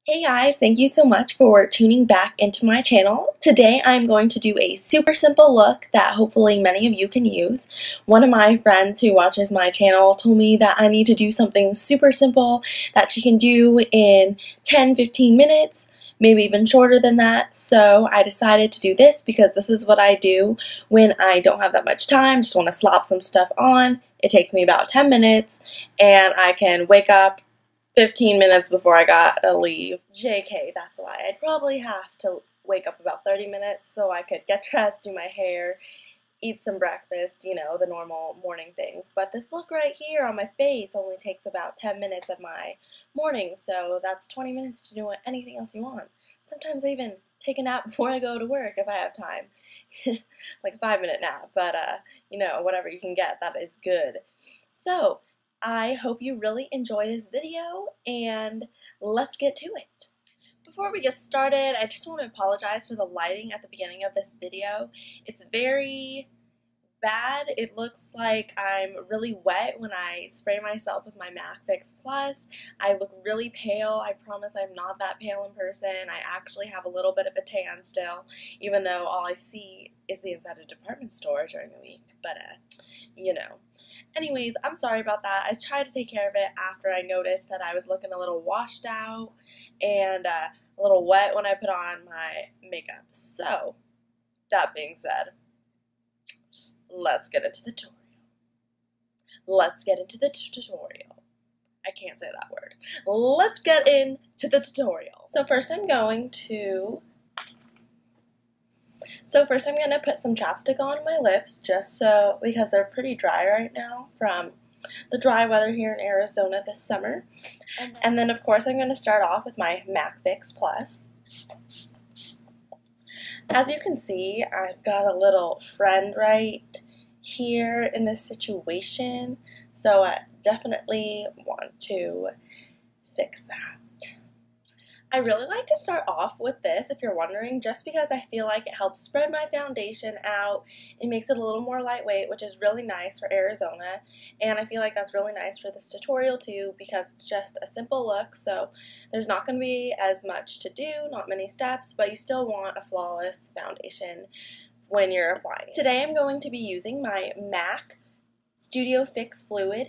Hey guys, thank you so much for tuning back into my channel. Today I'm going to do a super simple look that hopefully many of you can use. One of my friends who watches my channel told me that I need to do something super simple that she can do in 10-15 minutes, maybe even shorter than that. So I decided to do this because this is what I do when I don't have that much time, just want to slap some stuff on. It takes me about 10 minutes and I can wake up 15 minutes before I gotta leave. JK, that's why. I'd probably have to wake up about 30 minutes so I could get dressed, do my hair, eat some breakfast, you know, the normal morning things. But this look right here on my face only takes about 10 minutes of my morning, so that's 20 minutes to do anything else you want. Sometimes I even take a nap before I go to work if I have time. Like a 5-minute nap, but you know, whatever you can get, that is good. So, I hope you really enjoy this video, and let's get to it. Before we get started, I just want to apologize for the lighting at the beginning of this video. It's very bad. It looks like I'm really wet when I spray myself with my MAC Fix Plus. I look really pale. I promise I'm not that pale in person. I actually have a little bit of a tan still, even though all I see is the inside of a department store during the week, but you know. Anyways, I'm sorry about that. I tried to take care of it after I noticed that I was looking a little washed out and a little wet when I put on my makeup. So, that being said, let's get into the tutorial. Let's get into the tutorial. I can't say that word. Let's get into the tutorial. So first I'm going to put some chapstick on my lips just so, because they're pretty dry right now from the dry weather here in Arizona this summer. And then of course I'm going to start off with my MAC Fix Plus. As you can see, I've got a little friend right here in this situation, so I definitely want to fix that. I really like to start off with this, if you're wondering, just because I feel like it helps spread my foundation out. It makes it a little more lightweight, which is really nice for Arizona, and I feel like that's really nice for this tutorial too, because it's just a simple look, so there's not going to be as much to do, not many steps, but you still want a flawless foundation when you're applying it. Today I'm going to be using my MAC Studio Fix Fluid,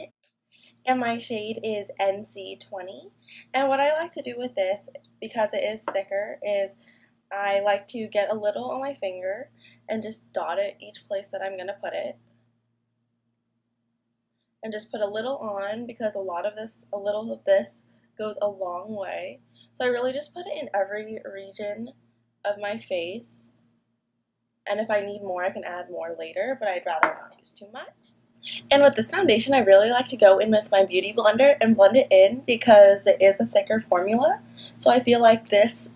and my shade is NC20. And what I like to do with this, because it is thicker, is I like to get a little on my finger and just dot it each place that I'm going to put it. And just put a little on, because a little of this goes a long way. So I really just put it in every region of my face. And if I need more, I can add more later, but I'd rather not use too much. And with this foundation, I really like to go in with my Beauty Blender and blend it in, because it is a thicker formula. So I feel like this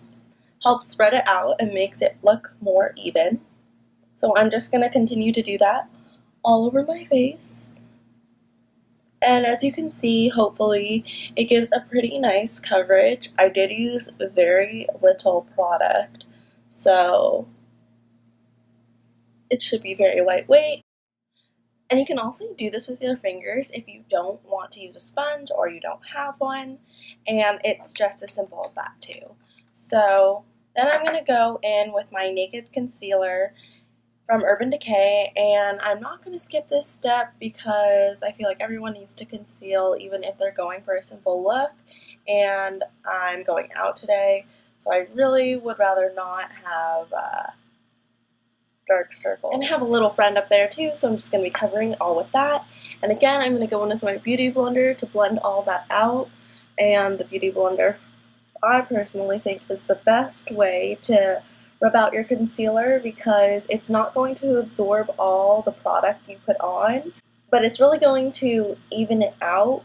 helps spread it out and makes it look more even. So I'm just going to continue to do that all over my face. And as you can see, hopefully it gives a pretty nice coverage. I did use very little product, so it should be very lightweight. And you can also do this with your fingers if you don't want to use a sponge or you don't have one, and it's just as simple as that too. So then I'm going to go in with my Naked Concealer from Urban Decay, and I'm not going to skip this step because I feel like everyone needs to conceal even if they're going for a simple look, and I'm going out today, so I really would rather not have dark circle. And I have a little friend up there too, so I'm just going to be covering it all with that. And again, I'm going to go in with my Beauty Blender to blend all that out. And the Beauty Blender, I personally think, is the best way to rub out your concealer, because it's not going to absorb all the product you put on, but it's really going to even it out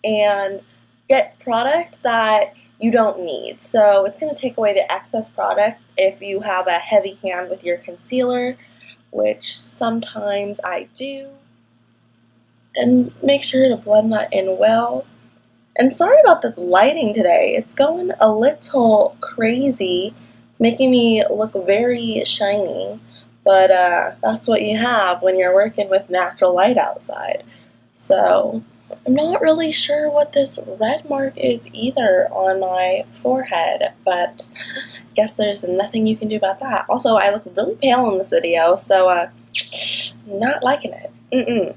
and get product that you don't need. So it's going to take away the excess product if you have a heavy hand with your concealer, which sometimes I do. And make sure to blend that in well. And sorry about this lighting today. It's going a little crazy. It's making me look very shiny, but that's what you have when you're working with natural light outside. So I'm not really sure what this red mark is either on my forehead, but I guess there's nothing you can do about that. Also, I look really pale in this video, so not liking it.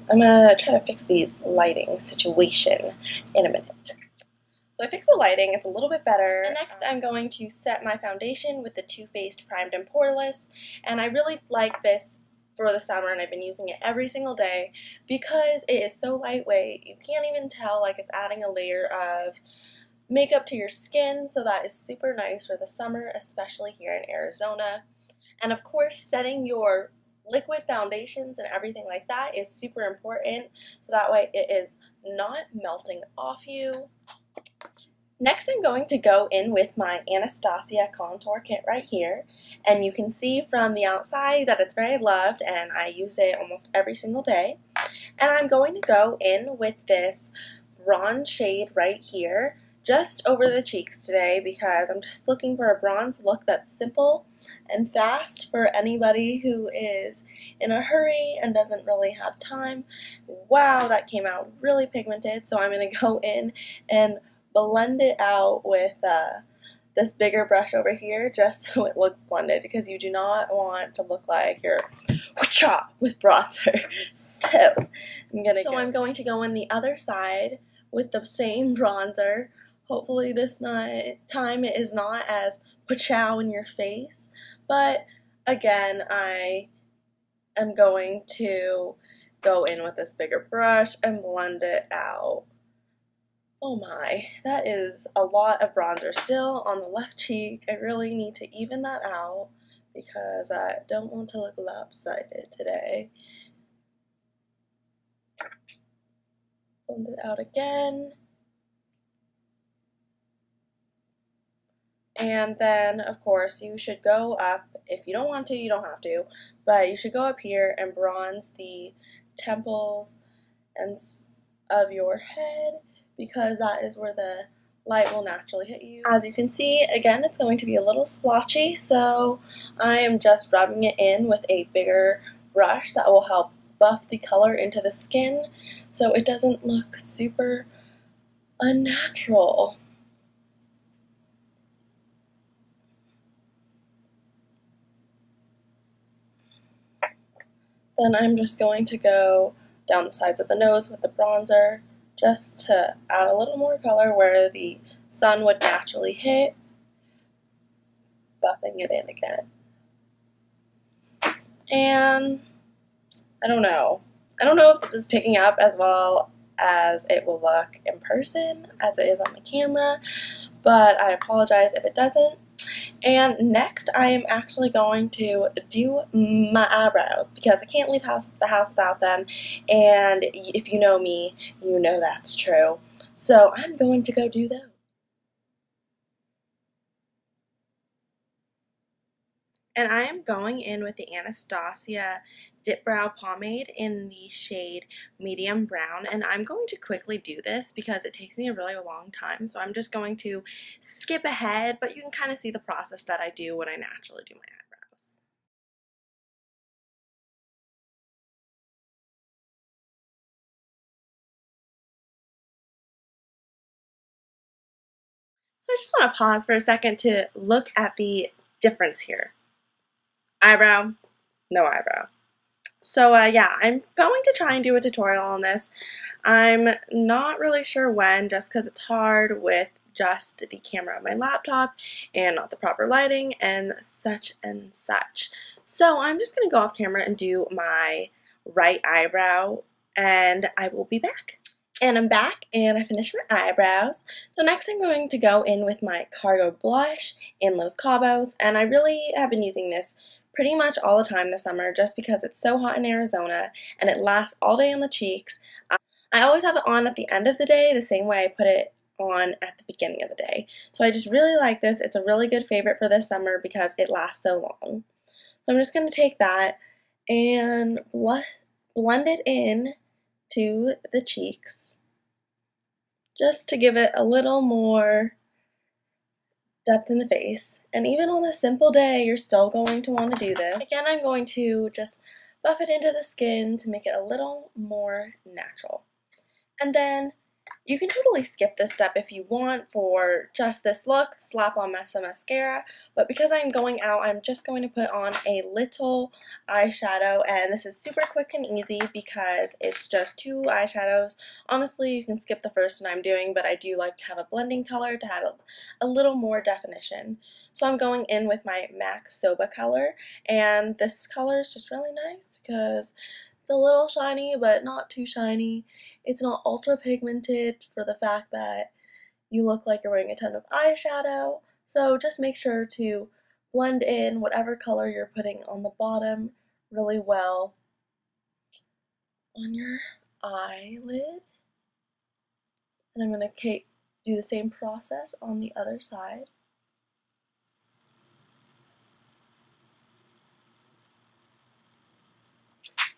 I'm gonna try to fix these lighting situation in a minute. So I fixed the lighting, it's a little bit better. And next I'm going to set my foundation with the Too Faced Primed and Poreless, and I really like this for the summer, and I've been using it every single day because it is so lightweight. You can't even tell like it's adding a layer of makeup to your skin, so that is super nice for the summer, especially here in Arizona. And of course, setting your liquid foundations and everything like that is super important, so that way it is not melting off you. Next, I'm going to go in with my Anastasia Contour Kit right here, and you can see from the outside that it's very loved and I use it almost every single day. And I'm going to go in with this bronze shade right here, just over the cheeks today, because I'm just looking for a bronze look that's simple and fast for anybody who is in a hurry and doesn't really have time. Wow, that came out really pigmented, so I'm going to go in and blend it out with this bigger brush over here, just so it looks blended, because you do not want to look like you're with bronzer. So I'm going to go in the other side with the same bronzer. Hopefully this time it is not as pachow in your face, but again, I am going to go in with this bigger brush and blend it out. Oh my, that is a lot of bronzer still on the left cheek. I really need to even that out because I don't want to look lopsided today. Blend it out again. And then, of course, you should go up. If you don't want to, you don't have to, but you should go up here and bronze the temples and of your head, because that is where the light will naturally hit you. As you can see, again, it's going to be a little splotchy, so I am just rubbing it in with a bigger brush that will help buff the color into the skin so it doesn't look super unnatural. Then I'm just going to go down the sides of the nose with the bronzer, just to add a little more color where the sun would naturally hit, buffing it in again. And I don't know if this is picking up as well as it will look in person as it is on the camera, but I apologize if it doesn't. And next I am actually going to do my eyebrows, because I can't leave the house without them, and if you know me, you know that's true. So I'm going to go do those. And I am going in with the Anastasia Dipbrow Pomade in the shade Medium Brown, and I'm going to quickly do this because it takes me a really long time, so I'm just going to skip ahead, but you can kind of see the process that I do when I naturally do my eyebrows. So I just want to pause for a second to look at the difference here. Eyebrow, no eyebrow. So yeah, I'm going to try and do a tutorial on this. I'm not really sure when, just because it's hard with just the camera on my laptop and not the proper lighting and such and such. So I'm just going to go off camera and do my right eyebrow, and I will be back. And I'm back, and I finished my eyebrows. So next I'm going to go in with my Cargo Blush in Los Cabos, and I really have been using this pretty much all the time this summer just because it's so hot in Arizona and it lasts all day on the cheeks. I always have it on at the end of the day the same way I put it on at the beginning of the day. So I just really like this. It's a really good favorite for this summer because it lasts so long. So I'm just going to take that and blend it in to the cheeks just to give it a little more depth in the face. And even on a simple day, you're still going to want to do this. Again, I'm going to just buff it into the skin to make it a little more natural. And then you can totally skip this step if you want for just this look, slap on some mascara, but because I'm going out, I'm just going to put on a little eyeshadow, and this is super quick and easy because it's just 2 eyeshadows. Honestly, you can skip the first one I'm doing, but I do like to have a blending color to add a little more definition. So I'm going in with my MAC Soba color, and this color is just really nice because it's a little shiny, but not too shiny. It's not ultra pigmented for the fact that you look like you're wearing a ton of eyeshadow. So just make sure to blend in whatever color you're putting on the bottom really well on your eyelid. And I'm going to do the same process on the other side.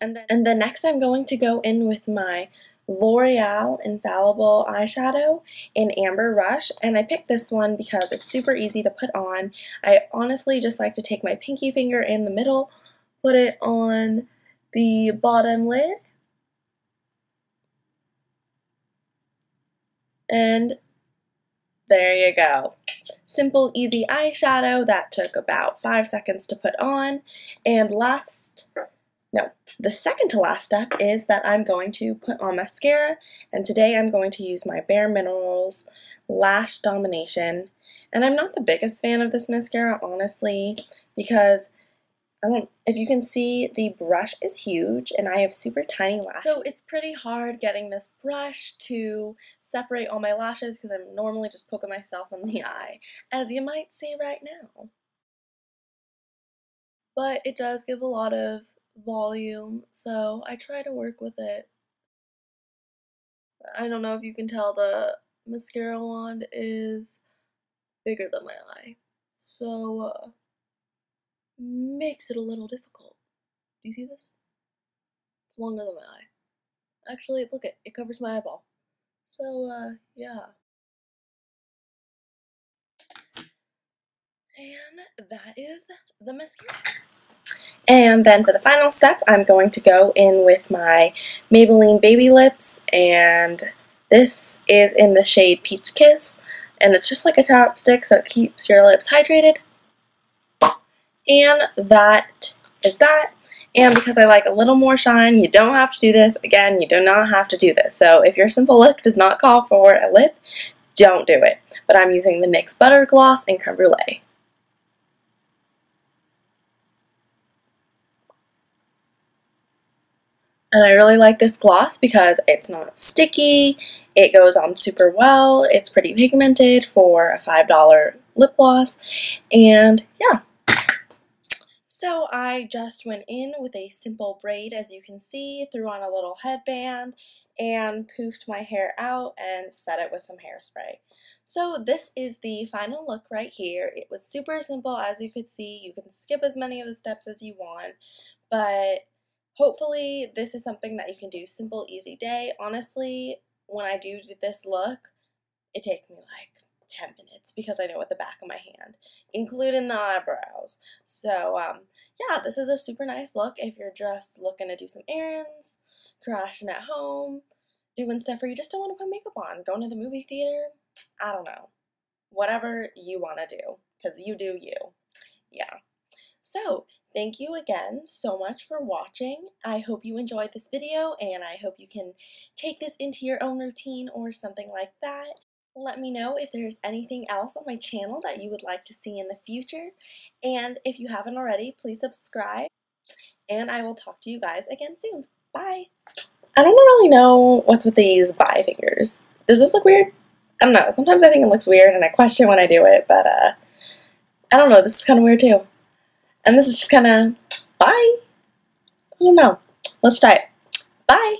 And then next I'm going to go in with my L'Oreal Infallible eyeshadow in Amber Rush, and I picked this one because it's super easy to put on. I honestly just like to take my pinky finger in the middle, put it on the bottom lid, and there you go. Simple, easy eyeshadow that took about 5 seconds to put on. And the second to last step is that I'm going to put on mascara, and today I'm going to use my Bare Minerals Lash Domination. And I'm not the biggest fan of this mascara, honestly, because if you can see, the brush is huge and I have super tiny lashes. So it's pretty hard getting this brush to separate all my lashes because I'm normally just poking myself in the eye, as you might see right now. But it does give a lot of volume, so I try to work with it. I don't know if you can tell, the mascara wand is bigger than my eye, so makes it a little difficult. Do you see this? It's longer than my eye. Actually, look, it covers my eyeball. So, yeah. And that is the mascara. And then for the final step, I'm going to go in with my Maybelline Baby Lips, and this is in the shade Peach Kiss, and it's just like a chapstick, so it keeps your lips hydrated. And that is that. And because I like a little more shine, you don't have to do this. Again, you do not have to do this. So if your simple look does not call for a lip, don't do it. But I'm using the NYX Butter Gloss in Creme Brûlée. And I really like this gloss because it's not sticky, it goes on super well, it's pretty pigmented for a $5 lip gloss, and yeah. So I just went in with a simple braid, as you can see, threw on a little headband, and poofed my hair out and set it with some hairspray. So this is the final look right here. It was super simple, as you could see. You can skip as many of the steps as you want, but hopefully this is something that you can do simple, easy day. Honestly, when I do this look, it takes me like 10 minutes because I know at the back of my hand, including the eyebrows. So, yeah, this is a super nice look if you're just looking to do some errands, crashing at home, doing stuff where you just don't want to put makeup on, going to the movie theater, I don't know. Whatever you want to do, because you do you. Yeah. So, thank you again so much for watching. I hope you enjoyed this video, and I hope you can take this into your own routine or something like that. Let me know if there's anything else on my channel that you would like to see in the future. And if you haven't already, please subscribe. And I will talk to you guys again soon. Bye! I don't really know what's with these bye fingers. Does this look weird? I don't know. Sometimes I think it looks weird and I question when I do it, but I don't know. This is kind of weird too. And this is just kind of bye. I don't know. Let's try it. Bye!